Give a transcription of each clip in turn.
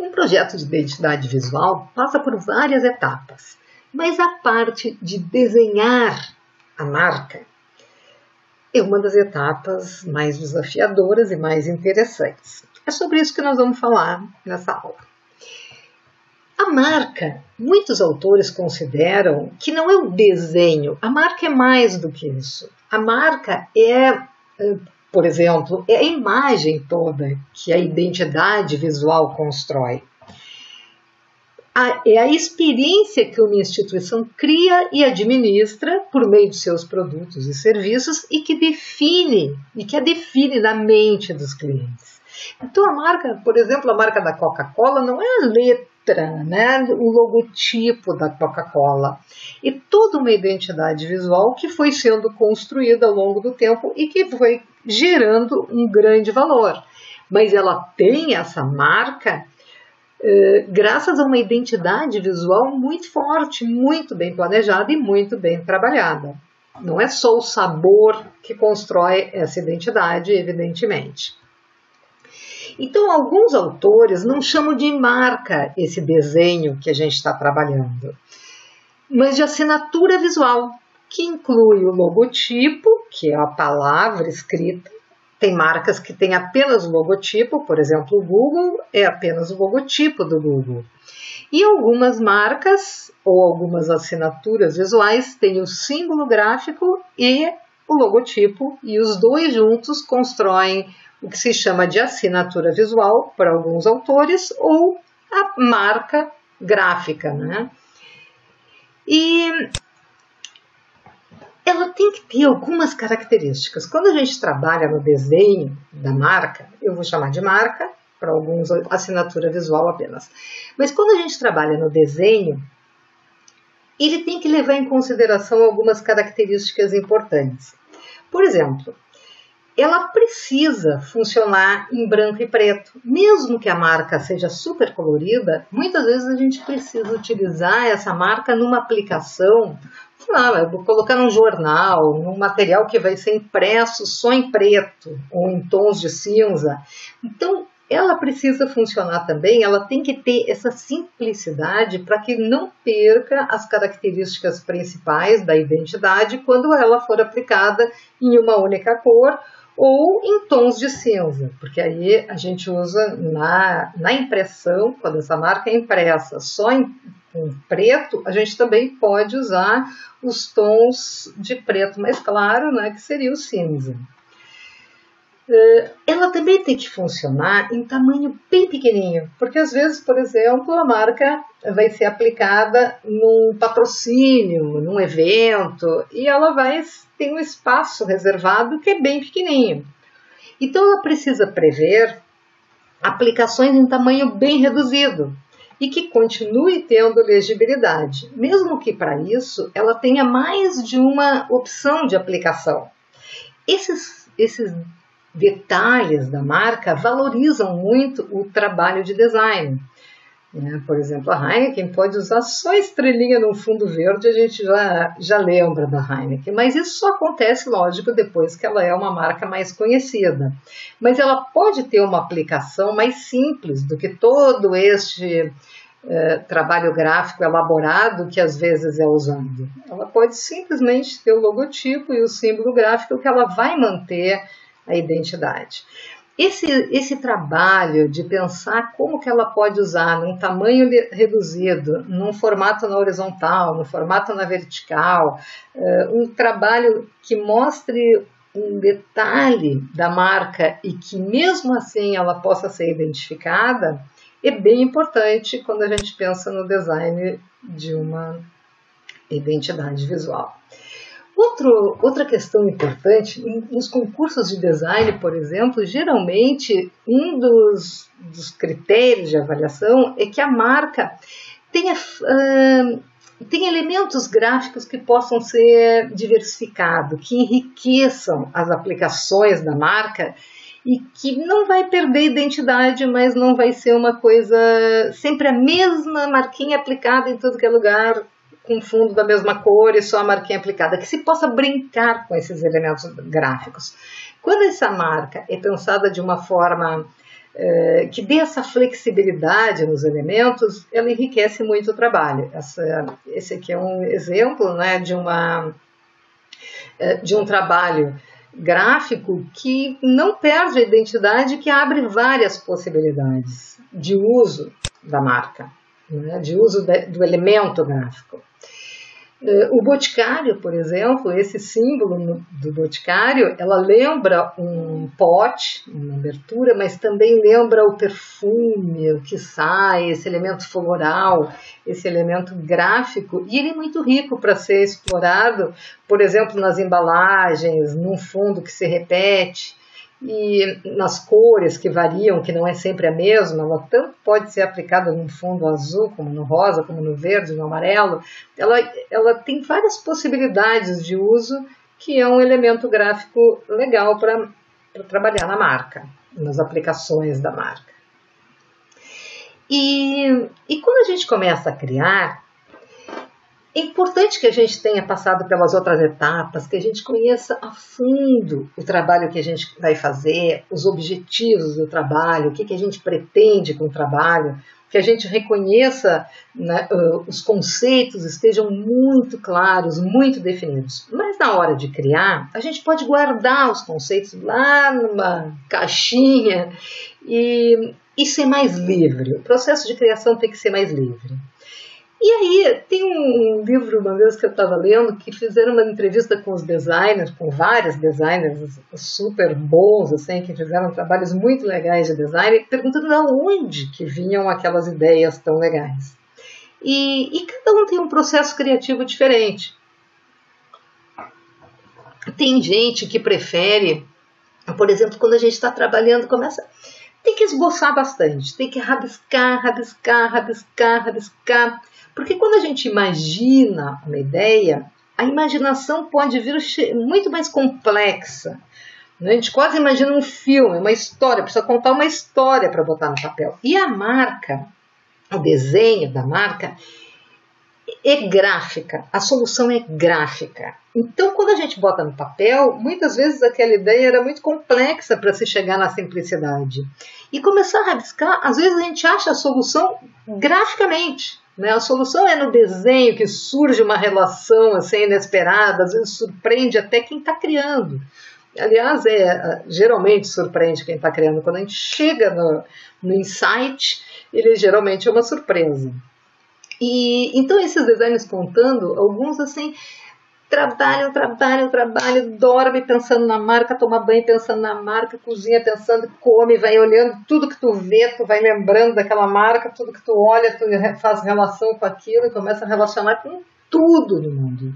Um projeto de identidade visual passa por várias etapas, mas a parte de desenhar a marca é uma das etapas mais desafiadoras e mais interessantes. É sobre isso que nós vamos falar nessa aula. A marca, muitos autores consideram que não é o desenho, a marca é mais do que isso. A marca é, por exemplo, é a imagem toda que a identidade visual constrói. É a experiência que uma instituição cria e administra por meio de seus produtos e serviços e que a define na mente dos clientes. Então a marca, por exemplo, a marca da Coca-Cola não é a letra, né, o logotipo da Coca-Cola. É toda uma identidade visual que foi sendo construída ao longo do tempo e que foi gerando um grande valor. Mas ela tem essa marca graças a uma identidade visual muito forte, muito bem planejada e muito bem trabalhada. Não é só o sabor que constrói essa identidade, evidentemente. Então, alguns autores não chamam de marca esse desenho que a gente está trabalhando, mas de assinatura visual, que inclui o logotipo, que é a palavra escrita. Tem marcas que têm apenas o logotipo, por exemplo, o Google é apenas o logotipo do Google. E algumas marcas ou algumas assinaturas visuais têm o símbolo gráfico e o logotipo, e os dois juntos constroem o que se chama de assinatura visual para alguns autores ou a marca gráfica, né? E ela tem que ter algumas características. Quando a gente trabalha no desenho da marca, eu vou chamar de marca, para alguns assinatura visual apenas. Mas quando a gente trabalha no desenho, ele tem que levar em consideração algumas características importantes. Por exemplo, ela precisa funcionar em branco e preto. Mesmo que a marca seja super colorida, muitas vezes a gente precisa utilizar essa marca numa aplicação. Eu vou colocar num jornal, num material que vai ser impresso só em preto ou em tons de cinza. Então, ela precisa funcionar também, ela tem que ter essa simplicidade para que não perca as características principais da identidade quando ela for aplicada em uma única cor ou em tons de cinza, porque aí a gente usa na impressão, quando essa marca é impressa só em preto, a gente também pode usar os tons de preto mais claro, né, que seria o cinza. Ela também tem que funcionar em tamanho bem pequenininho, porque às vezes, por exemplo, a marca vai ser aplicada num patrocínio, num evento, e ela vai ter um espaço reservado que é bem pequenininho. Então ela precisa prever aplicações em tamanho bem reduzido e que continue tendo legibilidade, mesmo que para isso ela tenha mais de uma opção de aplicação. Esses detalhes da marca valorizam muito o trabalho de design. Por exemplo, a Heineken pode usar só estrelinha no fundo verde, a gente já lembra da Heineken, mas isso só acontece, lógico, depois que ela é uma marca mais conhecida. Mas ela pode ter uma aplicação mais simples do que todo este trabalho gráfico elaborado que às vezes é usado. Ela pode simplesmente ter o logotipo e o símbolo gráfico que ela vai manter a identidade. Esse trabalho de pensar como que ela pode usar num tamanho reduzido, num formato na horizontal, no formato na vertical, um trabalho que mostre um detalhe da marca e que mesmo assim ela possa ser identificada, é bem importante quando a gente pensa no design de uma identidade visual. Outra questão importante, nos concursos de design, por exemplo, geralmente um dos critérios de avaliação é que a marca tenha elementos gráficos que possam ser diversificados, que enriqueçam as aplicações da marca e que não vai perder identidade, mas não vai ser uma coisa sempre a mesma marquinha aplicada em todo que é lugar, com fundo da mesma cor e só a marquinha aplicada, que se possa brincar com esses elementos gráficos. Quando essa marca é pensada de uma forma que dê essa flexibilidade nos elementos, ela enriquece muito o trabalho. Esse aqui é um exemplo, né, de um trabalho gráfico que não perde a identidade, que abre várias possibilidades de uso da marca, né, de uso do elemento gráfico. O boticário, por exemplo, esse símbolo do boticário, ela lembra um pote, uma abertura, mas também lembra o perfume, o que sai, esse elemento floral, esse elemento gráfico, e ele é muito rico para ser explorado, por exemplo, nas embalagens, num fundo que se repete, e nas cores que variam, que não é sempre a mesma, ela tanto pode ser aplicada num fundo azul, como no rosa, como no verde, no amarelo. Ela tem várias possibilidades de uso, que é um elemento gráfico legal para trabalhar na marca, nas aplicações da marca. E quando a gente começa a criar, é importante que a gente tenha passado pelas outras etapas, que a gente conheça a fundo o trabalho que a gente vai fazer, os objetivos do trabalho, o que a gente pretende com o trabalho, que a gente reconheça, né, os conceitos estejam muito claros, muito definidos. Mas na hora de criar, a gente pode guardar os conceitos lá numa caixinha e ser mais livre. O processo de criação tem que ser mais livre. E aí, tem um livro, uma vez que eu estava lendo, que fizeram uma entrevista com os designers, com vários designers super bons, assim, que fizeram trabalhos muito legais de design, perguntando de onde que vinham aquelas ideias tão legais. E cada um tem um processo criativo diferente. Tem gente que prefere, por exemplo, quando a gente está trabalhando, tem que esboçar bastante, tem que rabiscar, porque quando a gente imagina uma ideia, a imaginação pode vir muito mais complexa. A gente quase imagina um filme, uma história, precisa contar uma história para botar no papel. E a marca, o desenho da marca, é gráfica, a solução é gráfica. Então, quando a gente bota no papel, muitas vezes aquela ideia era muito complexa para se chegar na simplicidade. E começar a rabiscar, às vezes a gente acha a solução graficamente. Né? A solução é no desenho, que surge uma relação assim, inesperada, às vezes surpreende até quem está criando. Aliás, geralmente surpreende quem está criando. Quando a gente chega no insight, ele geralmente é uma surpresa. E então esses designers contando, alguns assim, trabalham, dorme pensando na marca, toma banho pensando na marca, cozinha pensando, come, vai olhando tudo que tu vê, tu vai lembrando daquela marca, tudo que tu olha, tu faz relação com aquilo e começa a relacionar com tudo no mundo.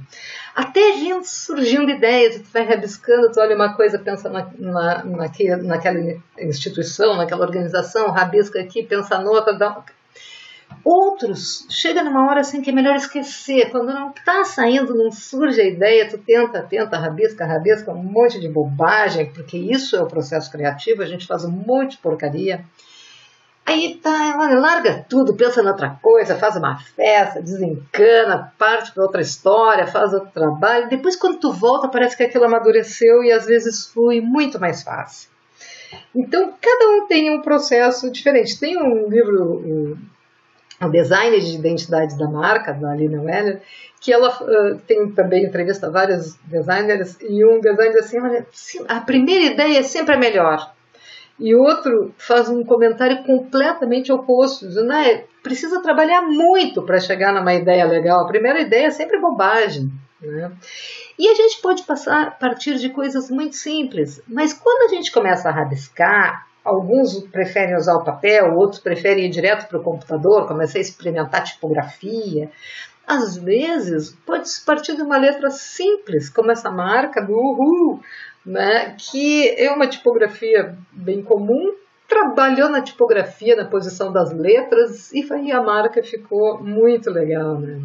Até surgindo ideias, tu vai rabiscando, tu olha uma coisa, pensa naquela instituição, naquela organização, rabisca aqui, pensa noutra, Outros, chega numa hora assim que é melhor esquecer, quando não está saindo, não surge a ideia, tu tenta, rabisca, um monte de bobagem, porque isso é o processo criativo, a gente faz um monte de porcaria. Aí larga tudo, pensa em outra coisa, faz uma festa, desencana, parte para outra história, faz outro trabalho. Depois, quando tu volta, parece que aquilo amadureceu e às vezes flui muito mais fácil. Então, cada um tem um processo diferente. Tem um livro, o Design de Identidade da Marca, da Alina Weller, que ela tem também entrevista a vários designers, e um designer assim, olha, a primeira ideia é sempre a melhor. E outro faz um comentário completamente oposto, dizendo, precisa trabalhar muito para chegar numa ideia legal. A primeira ideia é sempre bobagem. Né? E a gente pode partir de coisas muito simples, mas quando a gente começa a rabiscar, alguns preferem usar o papel, outros preferem ir direto para o computador, começar a experimentar tipografia. Às vezes, pode partir de uma letra simples, como essa marca do Uhul, né, que é uma tipografia bem comum, trabalhou na tipografia, na posição das letras, e aí a marca ficou muito legal. Né?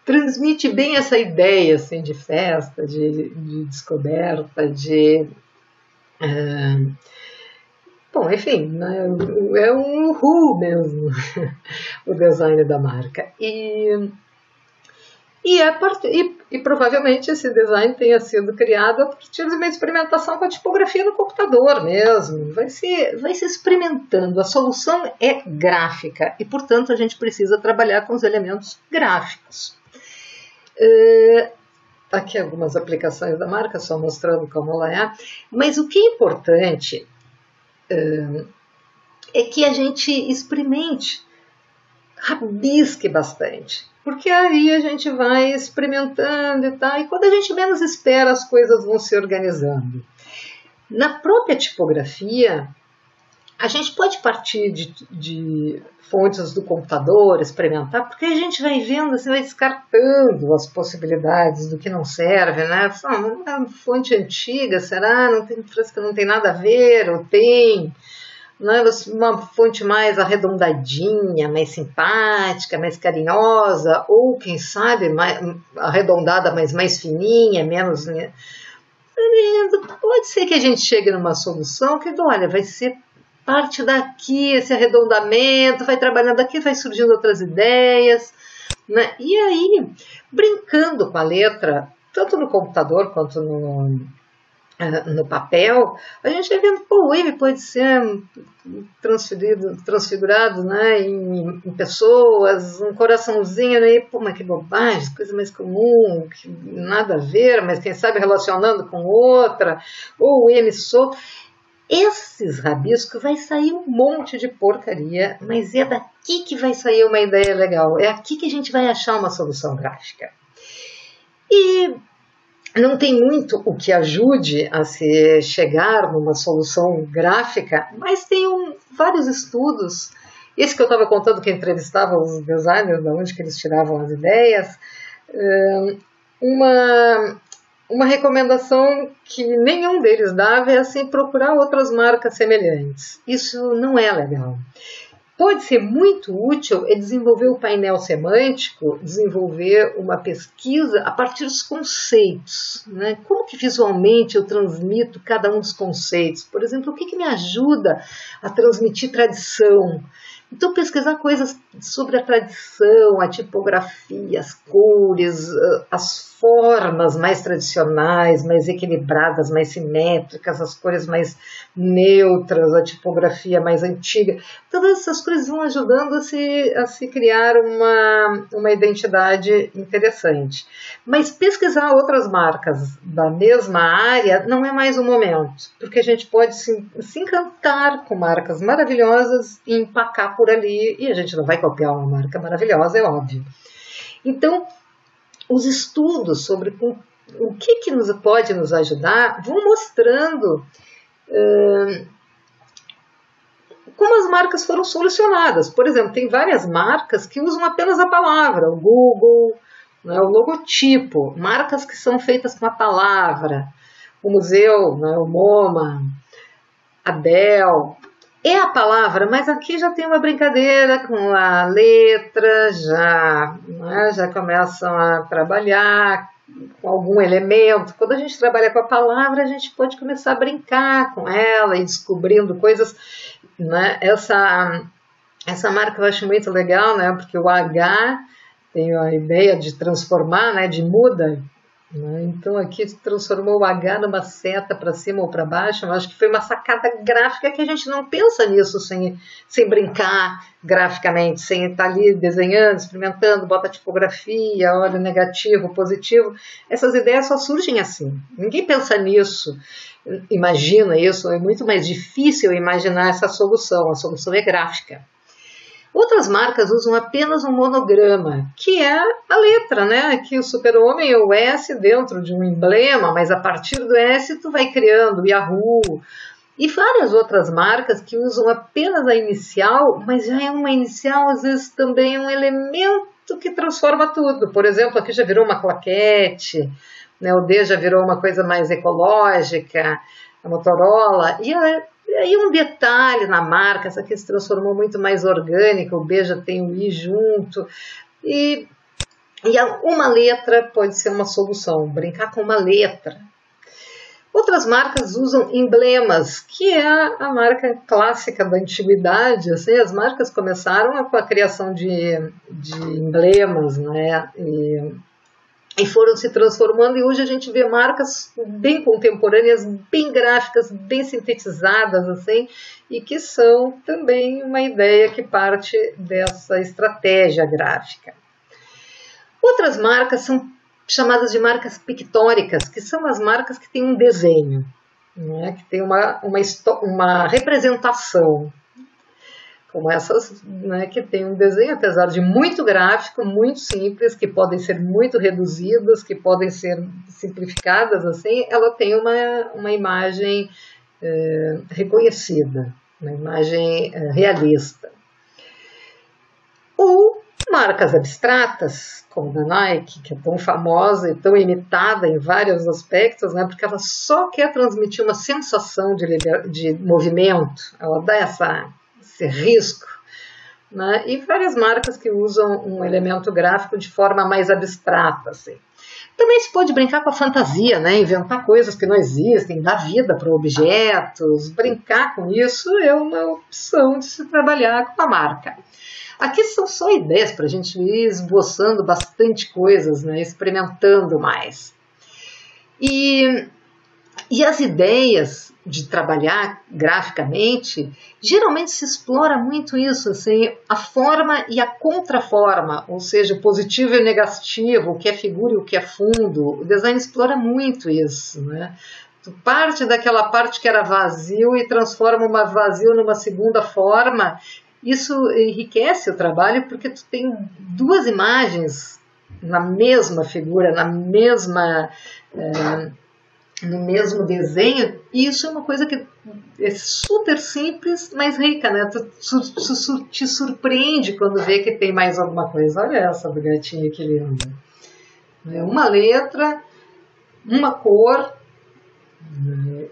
Transmite bem essa ideia assim, de festa, de descoberta, Bom, enfim, né, é um uhul mesmo, o design da marca. E E provavelmente esse design tenha sido criado a partir de uma experimentação com a tipografia no computador mesmo. Vai se experimentando. A solução é gráfica e, portanto, a gente precisa trabalhar com os elementos gráficos. Aqui algumas aplicações da marca, só mostrando como ela é. Mas o que é importante é que a gente experimente, rabisque bastante. Porque aí a gente vai experimentando e tal, e quando a gente menos espera, as coisas vão se organizando. Na própria tipografia, a gente pode partir de fontes do computador, experimentar, porque a gente vai vendo, assim, vai descartando as possibilidades do que não serve, né? Uma fonte antiga, será? Parece que não tem nada a ver, ou tem? Uma fonte mais arredondadinha, mais simpática, mais carinhosa, ou quem sabe mais arredondada, mas mais fininha, menos. Pode ser que a gente chegue numa solução que, olha, vai ser parte daqui, esse arredondamento, vai trabalhando aqui, vai surgindo outras ideias, né? E aí, brincando com a letra, tanto no computador quanto no papel, a gente vai vendo, o M pode ser transfigurado, né, em pessoas, um coraçãozinho, né, mas que bobagem, coisa mais comum, que nada a ver, mas quem sabe relacionando com outra, ou o M solto. Esses rabiscos vai sair um monte de porcaria, mas é daqui que vai sair uma ideia legal, é aqui que a gente vai achar uma solução gráfica. E não tem muito o que ajude a se chegar numa solução gráfica, mas tem vários estudos. Esse que eu estava contando, que entrevistava os designers, de onde que eles tiravam as ideias, uma recomendação que nenhum deles dava é assim, procurar outras marcas semelhantes. Isso não é legal. Pode ser muito útil desenvolver o painel semântico, desenvolver uma pesquisa a partir dos conceitos, né? Como que visualmente eu transmito cada um dos conceitos? Por exemplo, o que me ajuda a transmitir tradição? Então, pesquisar coisas sobre a tradição, a tipografia, as cores, as formas mais tradicionais, mais equilibradas, mais simétricas, as cores mais neutras, a tipografia mais antiga. Todas essas coisas vão ajudando a se criar uma identidade interessante. Mas pesquisar outras marcas da mesma área não é mais o momento, porque a gente pode se encantar com marcas maravilhosas e empacar por ali, e a gente não vai copiar uma marca maravilhosa, é óbvio. Então, os estudos sobre o que pode nos ajudar vão mostrando como as marcas foram solucionadas. Por exemplo, tem várias marcas que usam apenas a palavra, o Google, né, o logotipo, marcas que são feitas com a palavra, o museu, né, o MoMA, a Dell. É a palavra, mas aqui já tem uma brincadeira com a letra, já começam a trabalhar com algum elemento. Quando a gente trabalha com a palavra, a gente pode começar a brincar com ela e descobrindo coisas, né? Essa marca eu acho muito legal, né? Porque o H tem a ideia de transformar, né? De muda. Então aqui transformou o H numa seta para cima ou para baixo. Eu acho que foi uma sacada gráfica que a gente não pensa nisso sem brincar graficamente, sem estar ali desenhando, experimentando, bota tipografia, olha negativo, positivo. Essas ideias só surgem assim. Ninguém pensa nisso, imagina isso. É muito mais difícil imaginar essa solução. A solução é gráfica. Outras marcas usam apenas um monograma, que é a letra, né? Aqui o Super-Homem é o S dentro de um emblema, mas a partir do S tu vai criando o Yahoo. E várias outras marcas que usam apenas a inicial, mas já é uma inicial, às vezes também um elemento que transforma tudo. Por exemplo, aqui já virou uma claquete, né? O D já virou uma coisa mais ecológica, a Motorola. E aí um detalhe na marca, essa aqui se transformou muito mais orgânica, o B já tem o I junto, e uma letra pode ser uma solução, brincar com uma letra. Outras marcas usam emblemas, que é a marca clássica da antiguidade. Assim, as marcas começaram com a criação de emblemas, né? e foram se transformando, e hoje a gente vê marcas bem contemporâneas, bem gráficas, bem sintetizadas, assim, e que são também uma ideia que parte dessa estratégia gráfica. Outras marcas são chamadas de marcas pictóricas, que são as marcas que têm um desenho, né, que tem uma representação, como essas, né, que tem um desenho, apesar de muito gráfico, muito simples, que podem ser muito reduzidas, que podem ser simplificadas, assim, ela tem uma imagem reconhecida, uma imagem realista. Ou marcas abstratas, como a da Nike, que é tão famosa e tão imitada em vários aspectos, né, porque ela só quer transmitir uma sensação de movimento, ela dá esse risco, né? E várias marcas que usam um elemento gráfico de forma mais abstrata, assim. Também se pode brincar com a fantasia, né? Inventar coisas que não existem, dar vida para objetos, brincar com isso é uma opção de se trabalhar com a marca. Aqui são só ideias para a gente ir esboçando bastante coisas, né? Experimentando mais. E as ideias de trabalhar graficamente, geralmente se explora muito isso, assim, a forma e a contraforma, ou seja, o positivo e o negativo, o que é figura e o que é fundo. O design explora muito isso, né? Tu parte daquela parte que era vazio e transforma uma vazio numa segunda forma. Isso enriquece o trabalho porque tu tem duas imagens na mesma figura, no mesmo desenho, e isso é uma coisa que é super simples, mas rica, né? Tu te surpreende quando vê que tem mais alguma coisa. Olha essa do gatinho que linda. Uma letra, uma cor,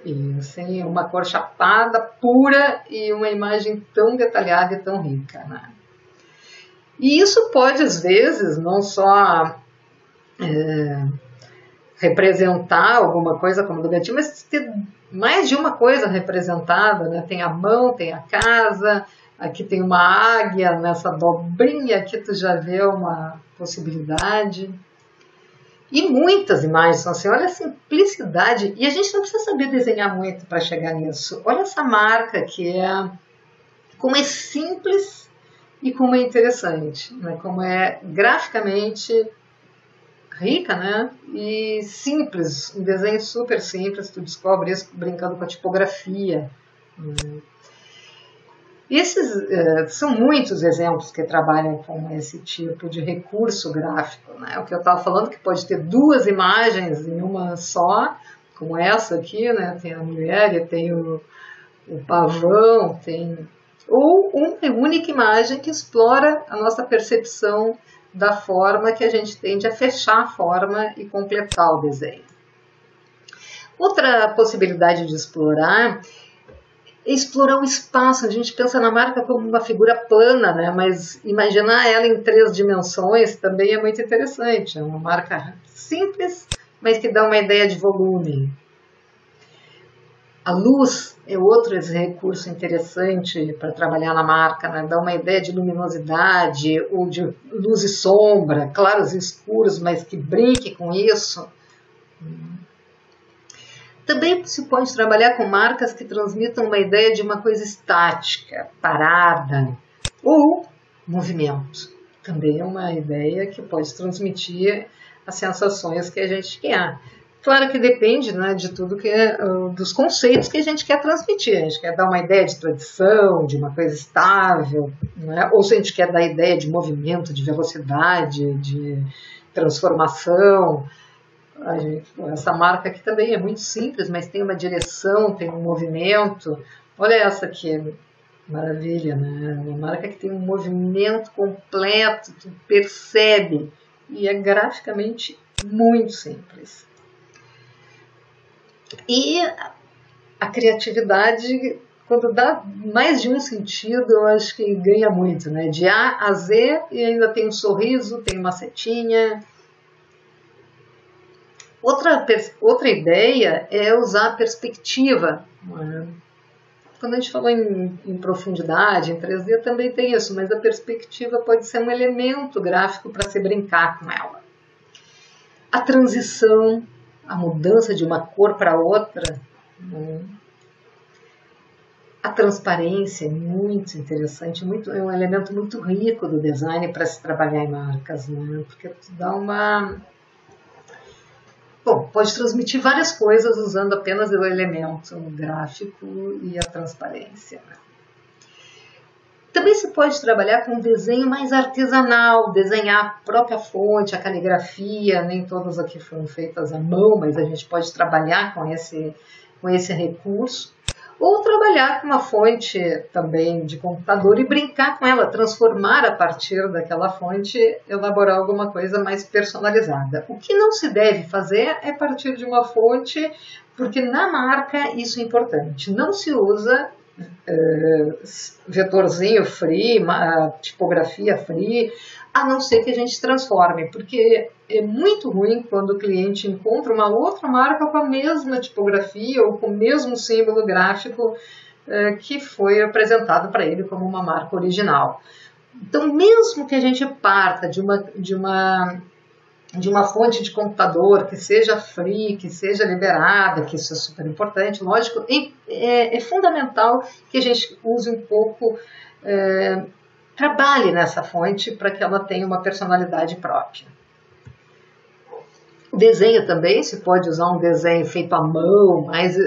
e assim, uma cor chapada, pura, e uma imagem tão detalhada e tão rica, né? E isso pode, às vezes, não só representar alguma coisa como do gatinho, mas ter mais de uma coisa representada, né? Tem a mão, tem a casa, aqui tem uma águia, nessa dobrinha aqui tu já vê uma possibilidade. E muitas imagens, assim, olha a simplicidade, e a gente não precisa saber desenhar muito para chegar nisso. Olha essa marca que como é simples e como é interessante, né? Como é graficamente rica, né? E simples, um desenho super simples, tu descobre isso brincando com a tipografia. Esses são muitos exemplos que trabalham com esse tipo de recurso gráfico, né? O que eu estava falando que pode ter duas imagens em uma só, como essa aqui, né? Tem a mulher e tem o pavão, ou uma única imagem que explora a nossa percepção da forma que a gente tende a fechar a forma e completar o desenho. Outra possibilidade de explorar é explorar o espaço. A gente pensa na marca como uma figura plana, né? Mas imaginar ela em 3 dimensões também é muito interessante. É uma marca simples, mas que dá uma ideia de volume. A luz é outro recurso interessante para trabalhar na marca, né? Dá uma ideia de luminosidade ou de luz e sombra, claros e escuros, mas que brinque com isso. Também se pode trabalhar com marcas que transmitam uma ideia de uma coisa estática, parada, ou movimento. Também é uma ideia que pode transmitir as sensações que a gente quer. Claro que depende, né, de tudo dos conceitos que a gente quer transmitir. A gente quer dar uma ideia de tradição, de uma coisa estável, né? Ou se a gente quer dar ideia de movimento, de velocidade, de transformação. Essa marca aqui também é muito simples, mas tem uma direção, tem um movimento. Olha essa aqui, maravilha, né? Uma marca que tem um movimento completo, tu percebe, e é graficamente muito simples. E a criatividade, quando dá mais de um sentido, eu acho que ganha muito, né? De A a Z, e ainda tem um sorriso, tem uma setinha. Outra ideia é usar a perspectiva. Quando a gente fala em profundidade, em 3D também tem isso, mas a perspectiva pode ser um elemento gráfico para se brincar com ela. A transição, a mudança de uma cor para outra, né? A transparência é muito interessante, é um elemento muito rico do design para se trabalhar em marcas, né? Porque dá uma... Bom, pode transmitir várias coisas usando apenas o elemento gráfico e a transparência, né? Também se pode trabalhar com um desenho mais artesanal, desenhar a própria fonte, a caligrafia, nem todas aqui foram feitas à mão, mas a gente pode trabalhar com esse recurso. Ou trabalhar com uma fonte também de computador e brincar com ela, transformar a partir daquela fonte, elaborar alguma coisa mais personalizada. O que não se deve fazer é partir de uma fonte, porque na marca isso é importante. Não se usa vetorzinho free, tipografia free, a não ser que a gente transforme, porque é muito ruim quando o cliente encontra uma outra marca com a mesma tipografia ou com o mesmo símbolo gráfico que foi apresentado para ele como uma marca original. Então, mesmo que a gente parta de uma fonte de computador que seja free, que seja liberada, que isso é super importante, lógico, é fundamental que a gente use um pouco, trabalhe nessa fonte para que ela tenha uma personalidade própria. O desenho também, se pode usar um desenho feito à mão, mais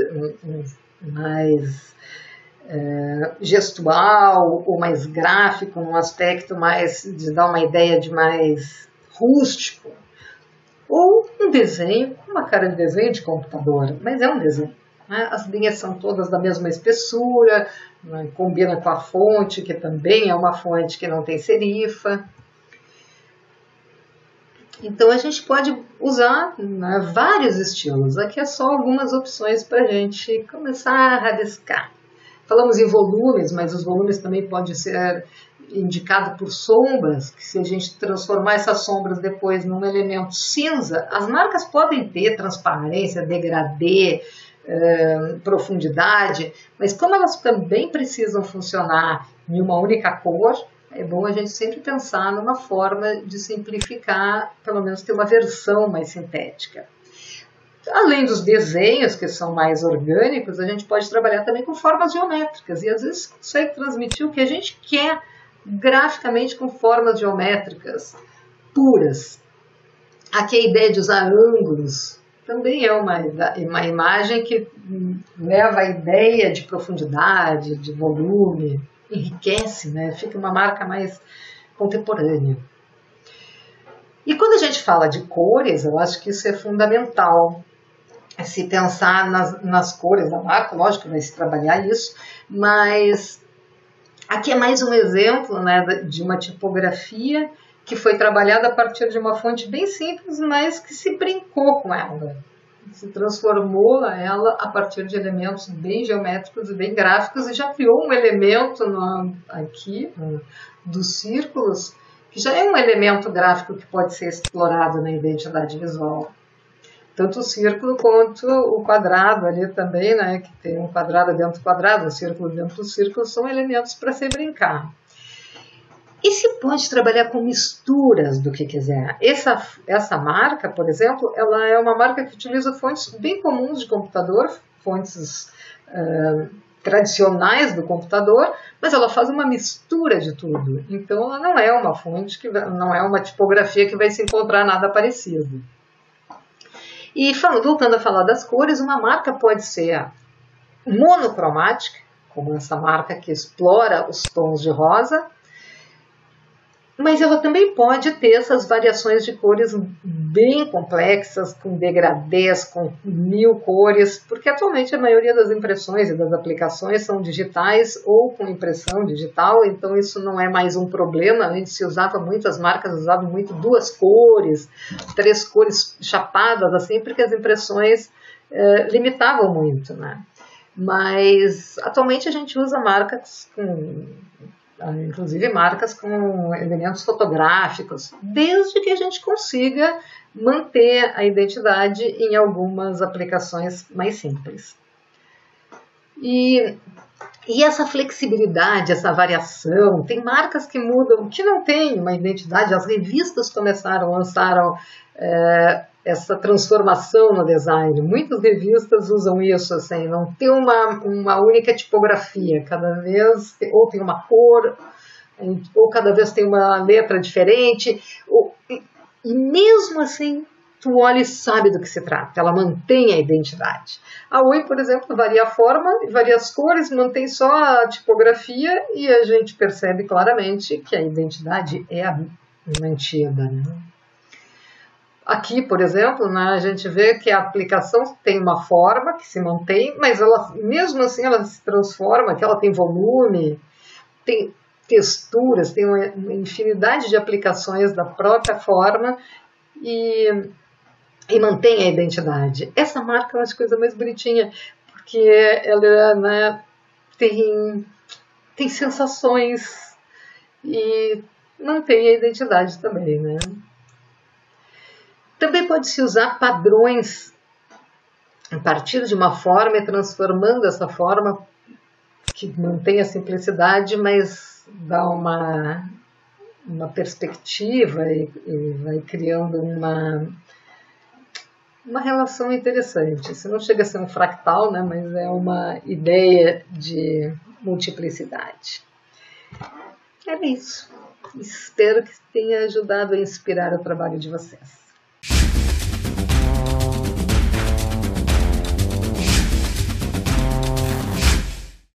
gestual ou mais gráfico, num aspecto mais de dar uma ideia de mais rústico. Ou um desenho, uma cara de desenho de computador, mas é um desenho. Né? As linhas são todas da mesma espessura, né? Combina com a fonte, que também é uma fonte que não tem serifa. Então a gente pode usar, né, vários estilos. Aqui é só algumas opções para a gente começar a rabiscar. Falamos em volumes, mas os volumes também podem ser indicado por sombras, que se a gente transformar essas sombras depois num elemento cinza, as marcas podem ter transparência, degradê, profundidade, mas como elas também precisam funcionar em uma única cor, é bom a gente sempre pensar numa forma de simplificar, pelo menos ter uma versão mais sintética. Além dos desenhos, que são mais orgânicos, a gente pode trabalhar também com formas geométricas e às vezes consegue transmitir o que a gente quer graficamente com formas geométricas puras. Aqui a ideia de usar ângulos também é uma imagem que leva a ideia de profundidade, de volume, enriquece, né? Fica uma marca mais contemporânea. E quando a gente fala de cores, eu acho que isso é fundamental. Se pensar nas cores da marca, lógico que vai se trabalhar isso, mas aqui é mais um exemplo, né, de uma tipografia que foi trabalhada a partir de uma fonte bem simples, mas que se brincou com ela. Se transformou ela a partir de elementos bem geométricos e bem gráficos e já criou um elemento aqui dos círculos, que já é um elemento gráfico que pode ser explorado na identidade visual. Tanto o círculo quanto o quadrado ali também, né, que tem um quadrado dentro do quadrado, um círculo dentro do círculo, são elementos para se brincar. E se pode trabalhar com misturas do que quiser. Essa marca, por exemplo, ela é uma marca que utiliza fontes bem comuns de computador, fontes tradicionais do computador, mas ela faz uma mistura de tudo. Então ela não é uma fonte, não é uma tipografia que vai se encontrar nada parecido. E voltando a falar das cores, uma marca pode ser monocromática, como essa marca que explora os tons de rosa, mas ela também pode ter essas variações de cores bem complexas, com degradês, com 1000 cores, porque atualmente a maioria das impressões e das aplicações são digitais ou com impressão digital, então isso não é mais um problema. Antes se usava muito, as marcas usavam muito 2 cores, 3 cores chapadas, assim, porque as impressões limitavam muito, né? Mas atualmente a gente usa marcas inclusive marcas com elementos fotográficos, desde que a gente consiga manter a identidade em algumas aplicações mais simples. E essa flexibilidade, essa variação, tem marcas que mudam, que não têm uma identidade. As revistas lançaram essa transformação no design. Muitas revistas usam isso, assim, não tem uma única tipografia, cada vez, ou tem uma cor, ou cada vez tem uma letra diferente, e mesmo assim, tu olha e sabe do que se trata, ela mantém a identidade. A Oi, por exemplo, varia a forma, varia as cores, mantém só a tipografia e a gente percebe claramente que a identidade é mantida, né? Aqui, por exemplo, né, a gente vê que a aplicação tem uma forma que se mantém, mas ela, mesmo assim ela se transforma, que ela tem volume, tem texturas, tem uma infinidade de aplicações da própria forma e mantém a identidade. Essa marca eu acho a coisa mais bonitinha, porque ela, né, tem sensações e mantém a identidade também, né? Também pode-se usar padrões a partir de uma forma e transformando essa forma que mantém a simplicidade, mas dá uma perspectiva e vai criando uma relação interessante. Isso não chega a ser um fractal, né, mas é uma ideia de multiplicidade. É isso. Espero que tenha ajudado a inspirar o trabalho de vocês.